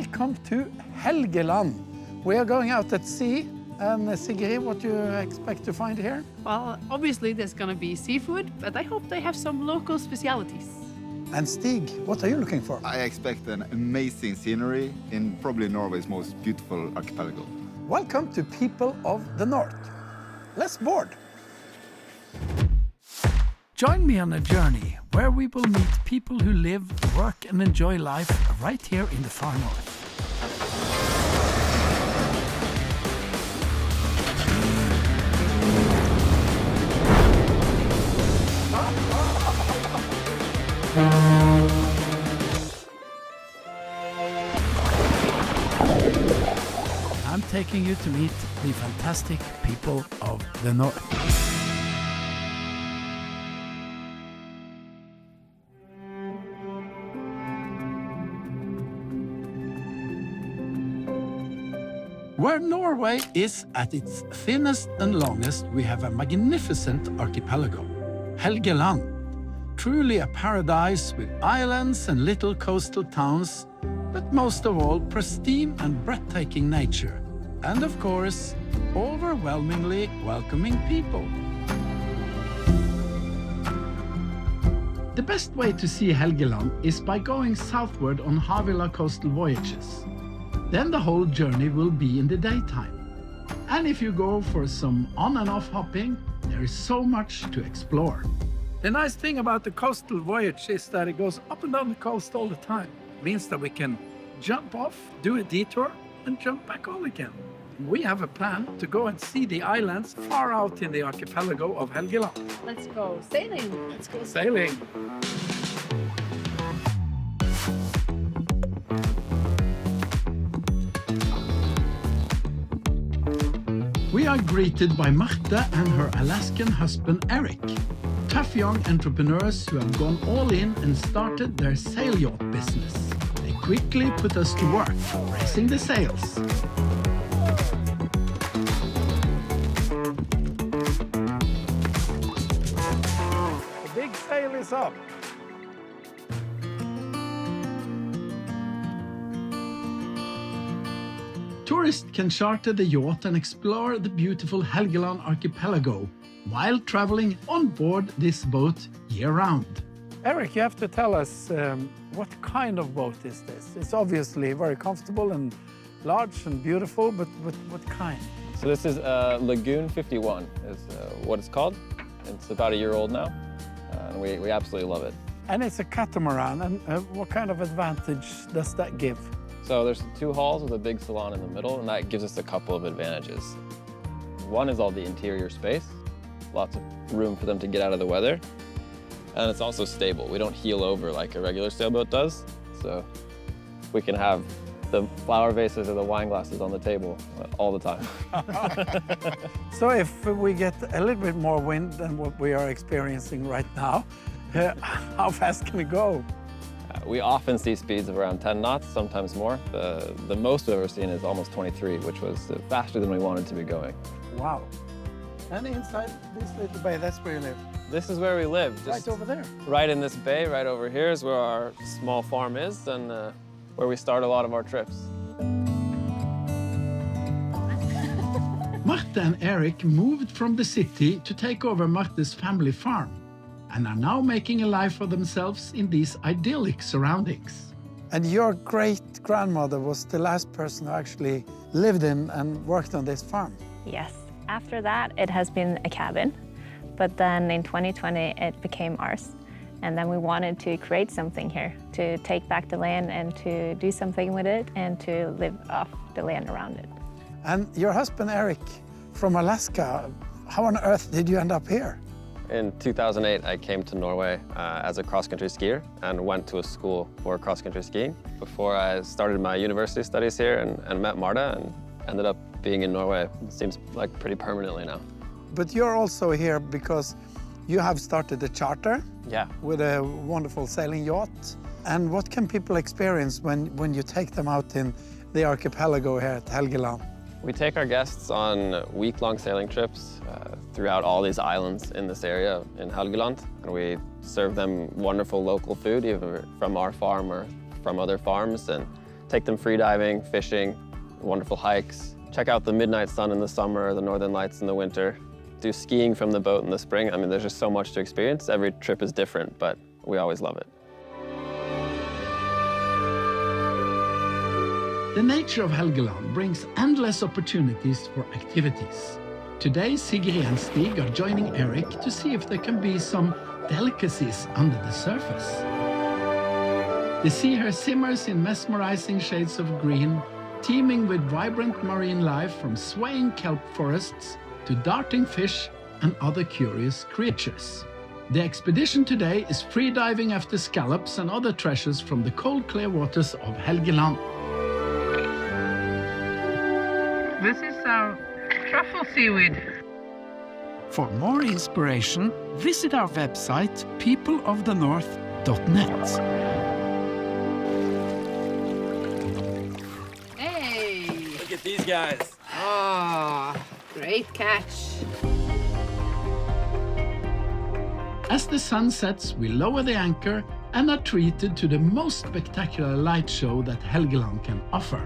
Welcome to Helgeland. We are going out at sea. And Sigrid, what do you expect to find here? Well, obviously there's gonna be seafood, but I hope they have some local specialities. And Stig, what are you looking for? I expect an amazing scenery in probably Norway's most beautiful archipelago. Welcome to People of the North. Let's board. Join me on a journey where we will meet people who live, work and enjoy life right here in the far north. I'm taking you to meet the fantastic people of the North. Where Norway is at its thinnest and longest, we have a magnificent archipelago, Helgeland. Truly a paradise with islands and little coastal towns, but most of all, pristine and breathtaking nature. And of course, overwhelmingly welcoming people. The best way to see Helgeland is by going southward on Havila coastal voyages. Then the whole journey will be in the daytime. And if you go for some on and off hopping, there is so much to explore. The nice thing about the coastal voyage is that it goes up and down the coast all the time. It means that we can jump off, do a detour, and jump back on again. We have a plan to go and see the islands far out in the archipelago of Helgeland. Let's go sailing. Let's go sailing. We are greeted by Marte and her Alaskan husband Eric. Tough young entrepreneurs who have gone all in and started their sail yacht business. They quickly put us to work, raising the sails. The big sail is up. Tourists can charter the yacht and explore the beautiful Helgeland archipelago while traveling on board this boat year-round. Eric, you have to tell us what kind of boat is this? It's obviously very comfortable and large and beautiful, but what kind? So this is Lagoon 51 is what it's called. It's about a year old now, and we absolutely love it. And it's a catamaran, and what kind of advantage does that give? So there's 2 halls with a big salon in the middle, and that gives us a couple of advantages. One is all the interior space, lots of room for them to get out of the weather, and it's also stable. We don't heel over like a regular sailboat does, so we can have the flower vases or the wine glasses on the table all the time. So if we get a little bit more wind than what we are experiencing right now, how fast can it go? We often see speeds of around 10 knots, sometimes more. The most we've ever seen is almost 23, which was faster than we wanted to be going. Wow. And inside this little bay, that's where you live? This is where we live. Right over there? Right in this bay, right over here is where our small farm is and where we start a lot of our trips. Marte and Eric moved from the city to take over Marte's family farm and are now making a life for themselves in these idyllic surroundings. And your great-grandmother was the last person who actually lived in and worked on this farm? Yes. After that, it has been a cabin, but then in 2020, it became ours. And then we wanted to create something here, to take back the land and to do something with it and to live off the land around it. And your husband, Eric, from Alaska, how on earth did you end up here? In 2008, I came to Norway as a cross-country skier and went to a school for cross-country skiing before I started my university studies here and met Marte and ended up being in Norway. It seems like pretty permanently now. But you're also here because you have started a charter. Yeah. With a wonderful sailing yacht. And what can people experience when you take them out in the archipelago here at Helgeland? We take our guests on week-long sailing trips throughout all these islands in this area in Helgeland. And we serve them wonderful local food, either from our farm or from other farms, and Take them free diving, fishing, wonderful hikes. Check out the midnight sun in the summer, the northern lights in the winter. Do skiing from the boat in the spring. I mean, there's just so much to experience. Every trip is different, but we always love it. The nature of Helgeland brings endless opportunities for activities. Today, Sigrid and Stig are joining Eric to see if there can be some delicacies under the surface. The sea here simmers in mesmerizing shades of green, teeming with vibrant marine life from swaying kelp forests to darting fish and other curious creatures. The expedition today is free diving after scallops and other treasures from the cold, clear waters of Helgeland. This is our truffle seaweed. For more inspiration, visit our website peopleofthenorth.net. Hey! Look at these guys. Oh, great catch. As the sun sets, we lower the anchor and are treated to the most spectacular light show that Helgeland can offer.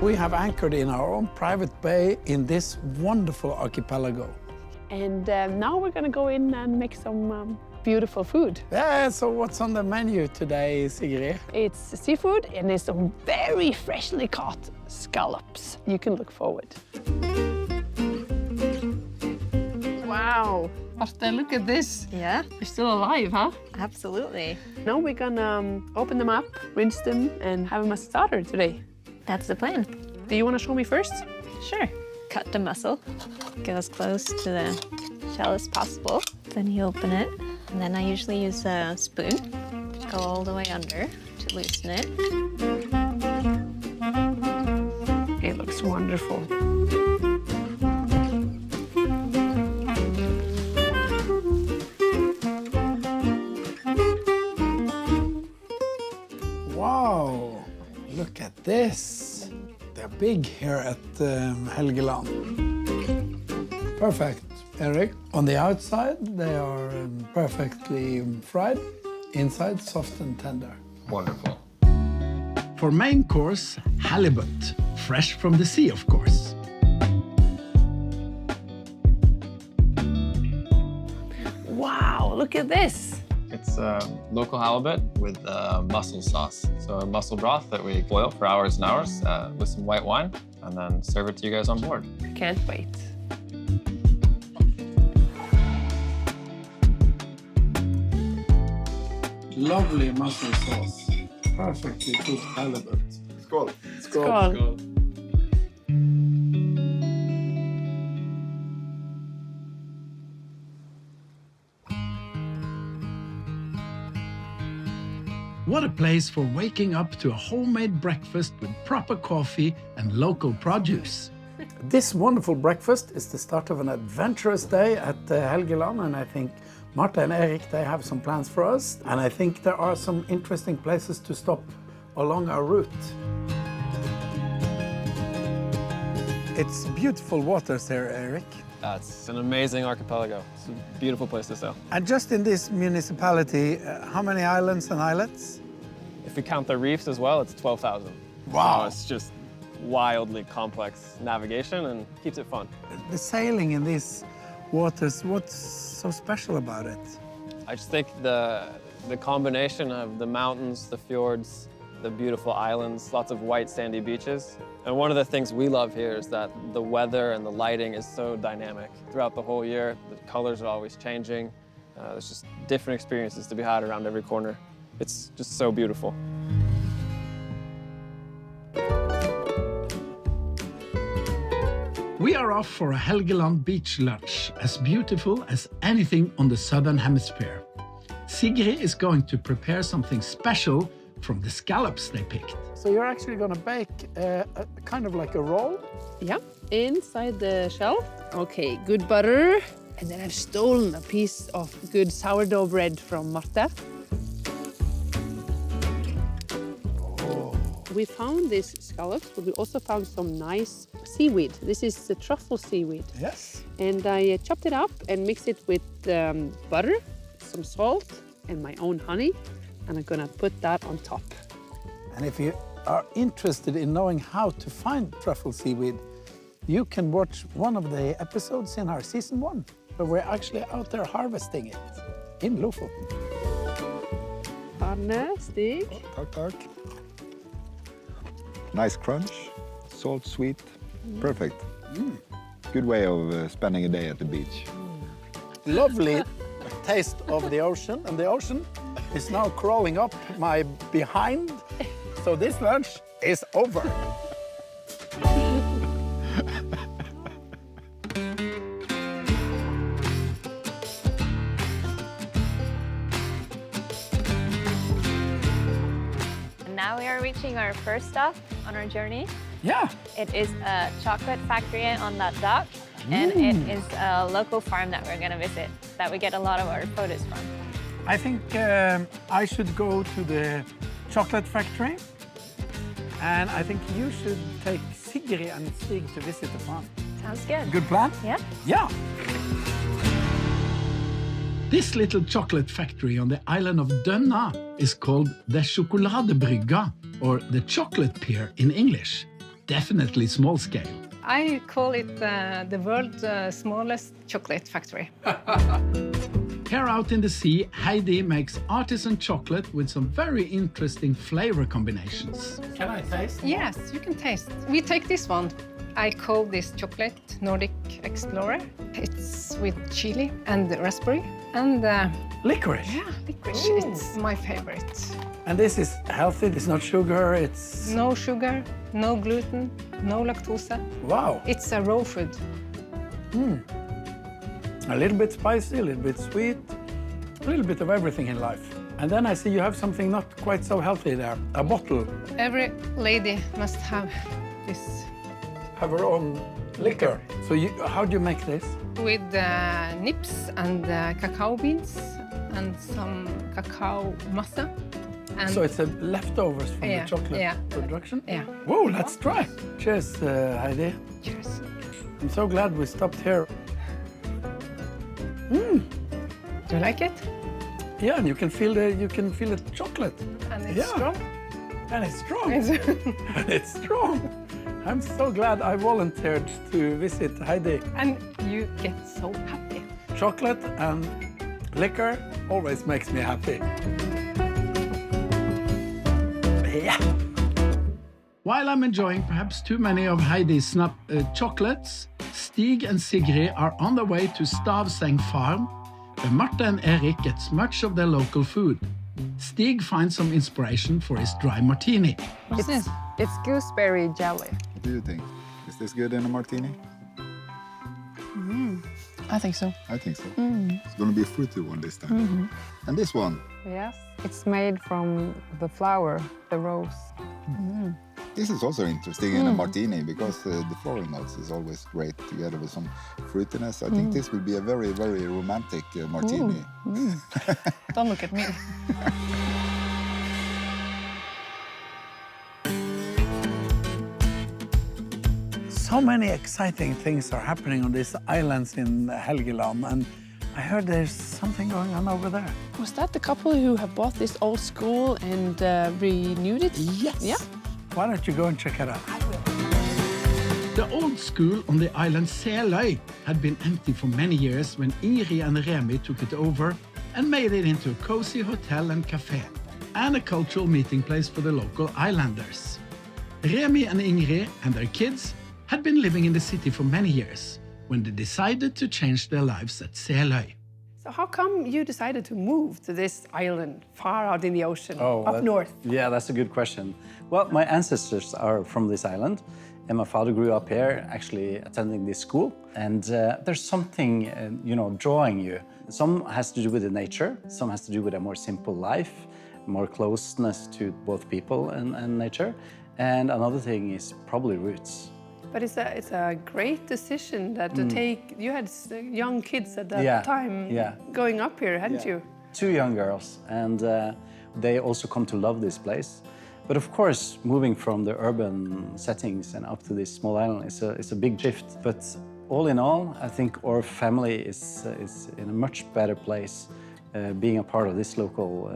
We have anchored in our own private bay in this wonderful archipelago. And now we're gonna go in and make some beautiful food. Yeah, so what's on the menu today, Sigrid? It's seafood and it's some very freshly caught scallops. You can look forward. Wow, Marte, look at this. Yeah, They're still alive, huh? absolutely. Now we're gonna open them up, rinse them, and have them as a starter today. That's the plan. Do you want to show me first? Sure. Cut the mussel. Go as close to the shell as possible. Then you open it. And then I usually use a spoon. Go all the way under to loosen it. It looks wonderful. Wow, look at this. They're big here at Helgeland. Perfect, Eric. On the outside, they are perfectly fried. Inside, soft and tender. Wonderful. For main course, halibut. Fresh from the sea, of course. Wow, look at this. It's local halibut with mussel sauce. So a mussel broth that we boil for hours and hours with some white wine, and then serve it to you guys on board. Can't wait. Lovely mussel sauce. Perfectly cooked halibut. Skål. Skål. What a place for waking up to a homemade breakfast with proper coffee and local produce. This wonderful breakfast is the start of an adventurous day at Helgeland, and I think Marte and Erik, they have some plans for us, and I think there are some interesting places to stop along our route. It's beautiful waters here, Erik. It's an amazing archipelago. It's a beautiful place to sail. And just in this municipality, how many islands and islets? If we count the reefs as well, it's 12,000. Wow. So it's just wildly complex navigation and keeps it fun. The sailing in these waters, what's so special about it? I just think the combination of the mountains, the fjords, the beautiful islands, lots of white sandy beaches. And one of the things we love here is that the weather and the lighting is so dynamic. Throughout the whole year, the colors are always changing. There's just different experiences to be had around every corner. It's just so beautiful. We are off for a Helgeland beach lunch, as beautiful as anything on the southern hemisphere. Sigrid is going to prepare something special from the scallops they picked. So you're actually going to bake kind of like a roll? Yeah, inside the shell. Okay, good butter. And then I've stolen a piece of good sourdough bread from Marte. Oh. We found these scallops, but we also found some nice seaweed. This is the truffle seaweed. Yes. And I chopped it up and mixed it with butter, some salt, and my own honey. And I'm gonna put that on top. And if you are interested in knowing how to find truffle seaweed, you can watch one of the episodes in our season 1, where we're actually out there harvesting it in Lofoten. Anne, Stig. Tack, tack. Nice crunch, salt, sweet, perfect. Good way of spending a day at the beach. Lovely taste of the ocean, and the ocean is now crawling up my behind. So this lunch is over. Now we are reaching our first stop on our journey. Yeah. It is a chocolate factory on that dock, and it is a local farm that we're gonna visit, that we get a lot of our photos from. I think I should go to the chocolate factory, and I think you should take Sigrid and Stig to visit the farm. Sounds good. Good plan? Yeah. Yeah. This little chocolate factory on the island of Dønna is called the Sjokoladebrygga, or the chocolate pier in English. Definitely small scale. I call it the world's smallest chocolate factory. Here out in the sea, Heidi makes artisan chocolate with some very interesting flavor combinations. Can I taste? Yes, you can taste. We take this one. I call this chocolate Nordic Explorer. It's with chili and raspberry and Licorice. yeah, licorice. It's my favorite. And this is healthy, it's not sugar, it's... No sugar, no gluten, no lactose. Wow. It's a raw food. A little bit spicy, a little bit sweet, a little bit of everything in life. And then I see you have something not quite so healthy there, a bottle. Every lady must have this Have her own liquor. So how do you make this? with nips and cacao beans and some cacao masa. And So it's leftovers from Yeah, the chocolate yeah. production? Yeah. Whoa, let's try. Cheers, Heidi. cheers. I'm so glad we stopped here. Do you like it? Yeah, and you can feel the chocolate. And it's Yeah. strong. And it's strong. It's- And it's strong. I'm so glad I volunteered to visit Heidi. and you get so happy. Chocolate and liquor always makes me happy. Yeah. While I'm enjoying perhaps too many of Heidi's chocolates, Stig and Sigrid are on their way to Stavseng Farm, where Marte and Erik gets much of their local food. Stig finds some inspiration for his dry martini. What's this? It's gooseberry jelly. What do you think? Is this good in a martini? I think so. I think so. It's going to be a fruity one this time. And this one, Yes. It's made from the flower, the rose. this is also interesting in a martini because the floral notes is always great together with some fruitiness. I think this will be a very, very romantic martini. Don't look at me. So many exciting things are happening on these islands in Helgeland, and I heard there's something going on over there. Was that the couple who have bought this old school and renewed it? Yes. Yeah. Why don't you go and check it out? The old school on the island Seløy had been empty for many years when Ingrid and Remi took it over and made it into a cozy hotel and cafe and a cultural meeting place for the local islanders. Remi and Ingrid and their kids had been living in the city for many years when they decided to change their lives at Seløy. So how come you decided to move to this island far out in the ocean, up that- north? Yeah, that's a good question. Well, my ancestors are from this island, and my father grew up here, actually attending this school. And there's something, drawing you. Some has to do with the nature, some has to do with a more simple life, more closeness to both people and nature. And another thing is probably roots. But it's a great decision that to take. You had young kids at that time going up here, hadn't you? 2 young girls, and they also come to love this place. But of course, moving from the urban settings and up to this small island is a big shift. But all in all, I think our family is in a much better place being a part of this local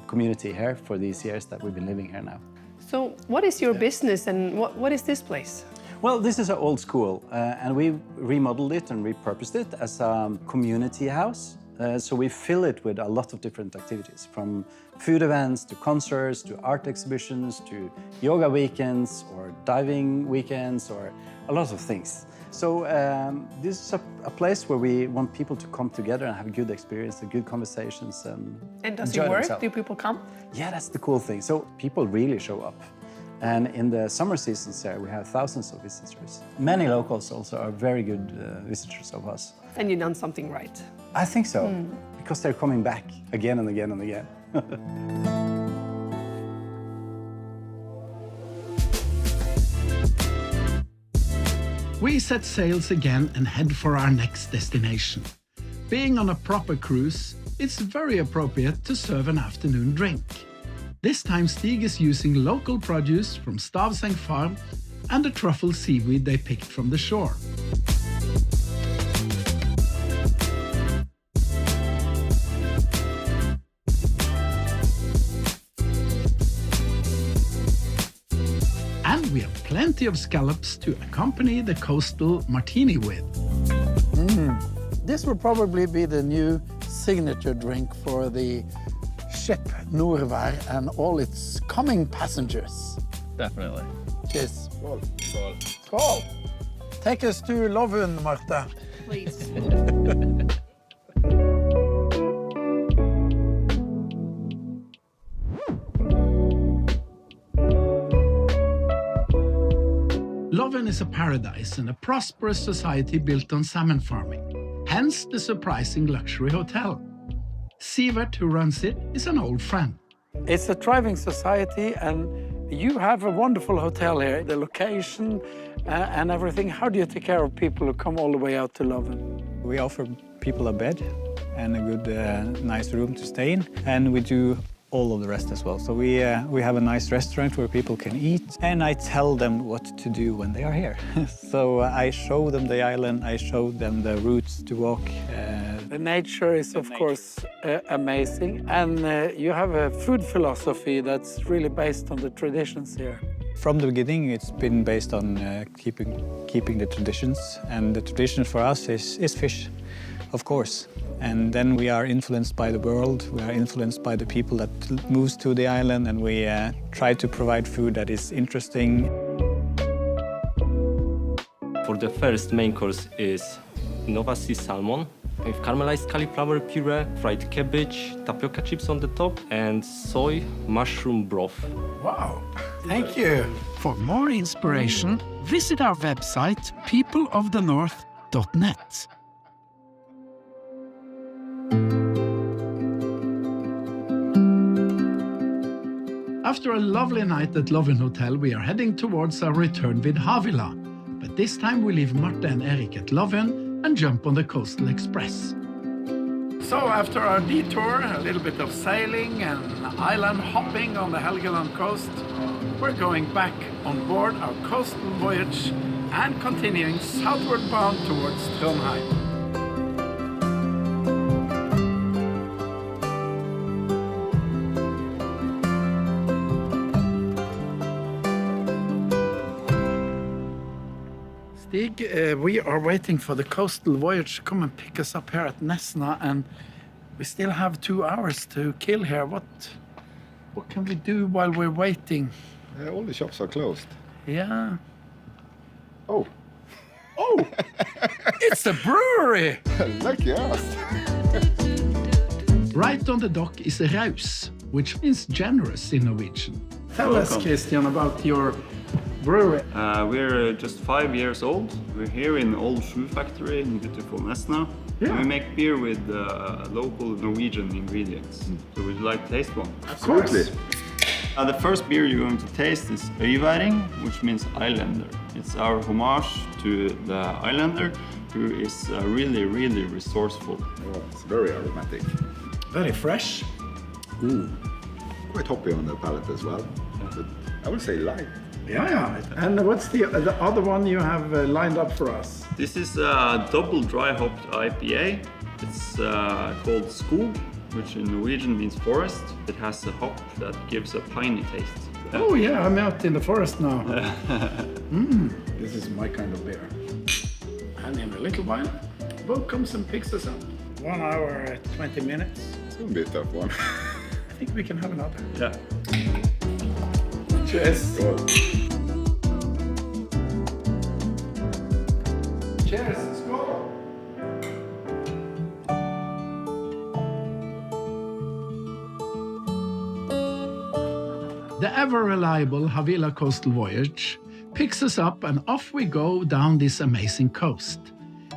community here for these years that we've been living here now. So what is your business and what is this place? Well, this is an old school and we remodeled it and repurposed it as a community house. So we fill it with a lot of different activities, from food events to concerts to art exhibitions to yoga weekends or diving weekends or a lot of things. So this is a place where we want people to come together and have a good experience, and good conversations, and does enjoy it work? themselves. Do people come? Yeah, that's the cool thing. So people really show up. And in the summer seasons here, we have thousands of visitors. Many locals also are very good visitors of us. And you've done something right. I think so, because they're coming back again and again and again. We set sails again and head for our next destination. Being on a proper cruise, it's very appropriate to serve an afternoon drink. This time Stig is using local produce from Stavseng farm and the truffle seaweed they picked from the shore. And we have plenty of scallops to accompany the coastal martini with. This will probably be the new signature drink for the ship NORDVÆR and all its coming passengers. Definitely. Cheers. Skål. Skål. Skål. Take us to Lagoon, Marte. Please. Lagoon is a paradise and a prosperous society built on salmon farming, hence the surprising luxury hotel. Svaret, who runs it, is an old friend. It's a thriving society and you have a wonderful hotel here. The location and everything. How do you take care of people who come all the way out to Lagoon? We offer people a bed and a good, nice room to stay in, and we do all of the rest as well. So we have a nice restaurant where people can eat, and I tell them what to do when they are here. So I show them the island, I show them the routes to walk. The nature is, of course, amazing, and you have a food philosophy that's really based on the traditions here. From the beginning, it's been based on keeping the traditions, and the tradition for us is fish, of course. And then we are influenced by the world, we are influenced by the people that moves to the island, and we try to provide food that is interesting. For the first main course is Nova Sea salmon with caramelized cauliflower puree, fried cabbage, tapioca chips on the top, and soy mushroom broth. Wow, thank you. For more inspiration, visit our website peopleofthenorth.net. After a lovely night at Lagoon Hotel, we are heading towards our return with Havila. But this time we leave Marte and Erik at Lagoon and jump on the Coastal Express. So after our detour, a little bit of sailing and island hopping on the Helgeland coast, we're going back on board our coastal voyage and continuing southward bound towards Trondheim. Stig, we are waiting for the coastal voyage to come and pick us up here at Nesna, and we still have 2 hours to kill here. What can we do while we're waiting? All the shops are closed. Yeah. Oh, It's the brewery! lucky us. Right on the dock is Raus, which means generous in Norwegian. Tell us, Christian, about your brewery. We're just 5 years old. We're here in old shoe factory in beautiful Nesna. Yeah. And we make beer with local Norwegian ingredients. So would you like to taste one? Absolutely. The first beer you're going to taste is Øyværing, which means islander. It's our homage to the islander, who is really, really resourceful. Oh, it's very aromatic. Very fresh. Quite hoppy on the palate as well. but I would say light. Yeah. And what's the other one you have lined up for us? This is a double dry hopped IPA. It's called skog, which in Norwegian means forest. It has a hop that gives a piney taste. Oh yeah, I'm out in the forest now. This is my kind of beer. And in a little while, Bo comes and picks us up. 1 hour, 20 minutes. It's gonna be a tough one. I think we can have another. Yeah. Cheers. Cheers. Skål. The ever-reliable Havila coastal voyage picks us up and off we go down this amazing coast.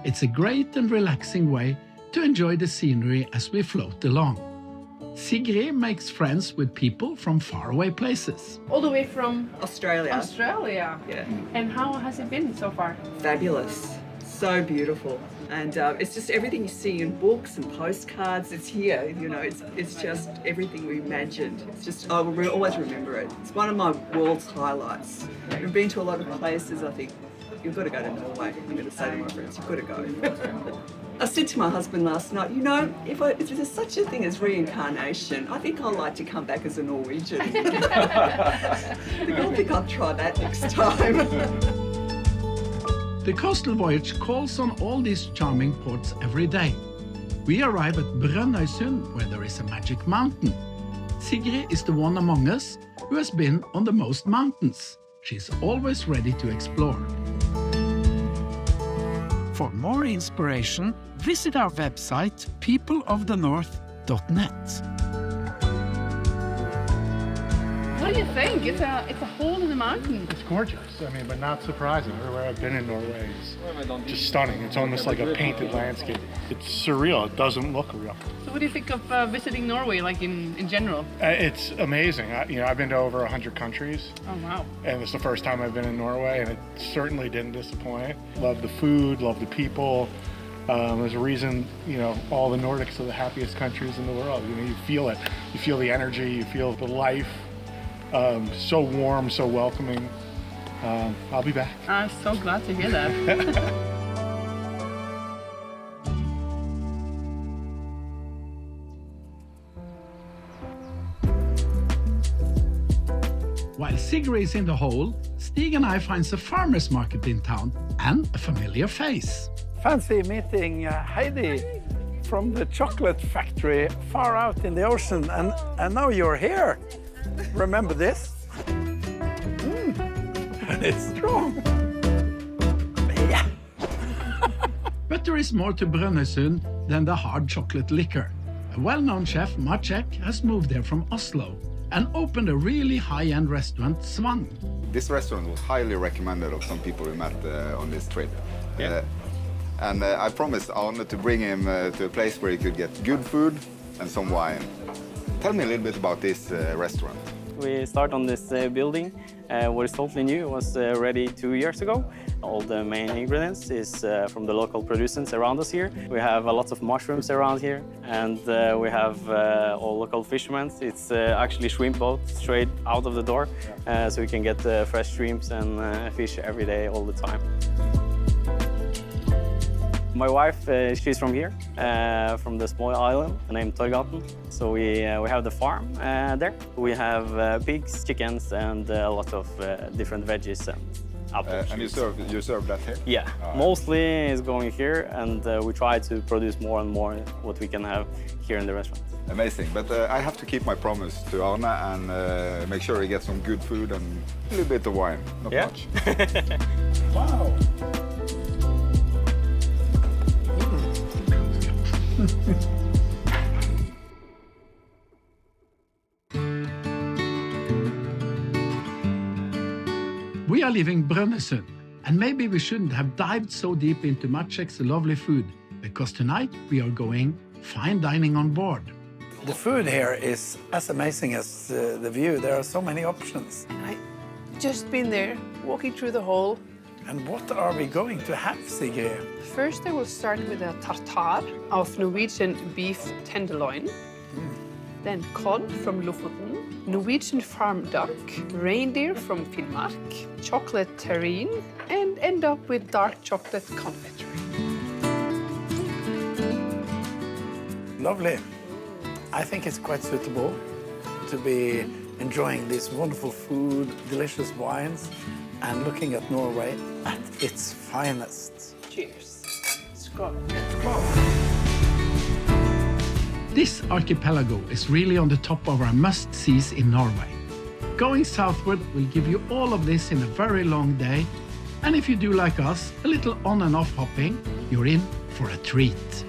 It's a great and relaxing way to enjoy the scenery as we float along. Sigrid makes friends with people from faraway places. All the way from Australia. Australia. Yeah. And how has it been so far? Fabulous. So beautiful. And it's just everything you see in books and postcards. It's here, you know, it's just everything we imagined. It's just, I will always remember it. It's one of my world's highlights. I've been to a lot of places. I think, you've got to go to Norway. I'm going to say to my friends, you've got to go. I said to my husband last night, you know, if there's such a thing as reincarnation, I think I'd like to come back as a Norwegian. I think I'll try that next time. The coastal voyage calls on all these charming ports every day. We arrive at Brønnøysund, where there is a magic mountain. Sigrid is the one among us who has been on the most mountains. She's always ready to explore. For more inspiration, visit our website, peopleofthenorth.net. What do you think? It's a hole in the mountain. It's gorgeous. I mean, but not surprising. Everywhere I've been in Norway is just stunning. It's almost like a painted landscape. It's surreal. It doesn't look real. So what do you think of visiting Norway, like in general? It's amazing. I've been to over 100 countries. Oh, wow. And it's the first time I've been in Norway, and it certainly didn't disappoint. Love the food, love the people. There's a reason, all the Nordics are the happiest countries in the world. You feel it. You feel the energy, you feel the life. So warm, so welcoming. I'll be back. I'm so glad to hear that. While Sigrid is in the hole, Stig and I finds a farmer's market in town and a familiar face. Fancy meeting Heidi from the chocolate factory far out in the ocean, and now you're here. Remember this? And it's strong. Yeah. But there is more to Brønnøysund than the hard chocolate liquor. A well-known chef, Marte, has moved there from Oslo and opened a really high-end restaurant, Svang. This restaurant was highly recommended of some people we met on this trip. Yeah. And I promised Arne to bring him to a place where he could get good food and some wine. Tell me a little bit about this restaurant. We start on this building. What is totally new. It was ready 2 years ago. All the main ingredients is from the local producers around us here. We have a lot of mushrooms around here, and we have all local fishermen. It's actually shrimp boat straight out of the door, so we can get fresh shrimps and fish every day, all the time. My wife, she's from here, from the small island named Torgaten. So we have the farm there. We have pigs, chickens, and a lot of different veggies and apples. And you serve that here? Yeah, mostly is going here, and we try to produce more and more what we can have here in the restaurant. Amazing, but I have to keep my promise to Arne and make sure he gets some good food and a little bit of wine, not much. Wow. We are leaving Brønnøysund, and maybe we shouldn't have dived so deep into Martek's lovely food, because tonight we are going fine dining on board. The food here is as amazing as the view. There are so many options. I've just been there, walking through the hall. And what are we going to have, Sigrid? First, I will start with a tartare of Norwegian beef tenderloin. then cod from Lofoten, Norwegian farm duck, reindeer from Finnmark, chocolate terrine, and end up with dark chocolate confectionery. Lovely. I think it's quite suitable to be enjoying this wonderful food, delicious wines, and looking at Norway at its finest. Cheers. Skål. This archipelago is really on the top of our must-sees in Norway. Going southward will give you all of this in a very long day, and if you do like us, a little on and off hopping, you're in for a treat.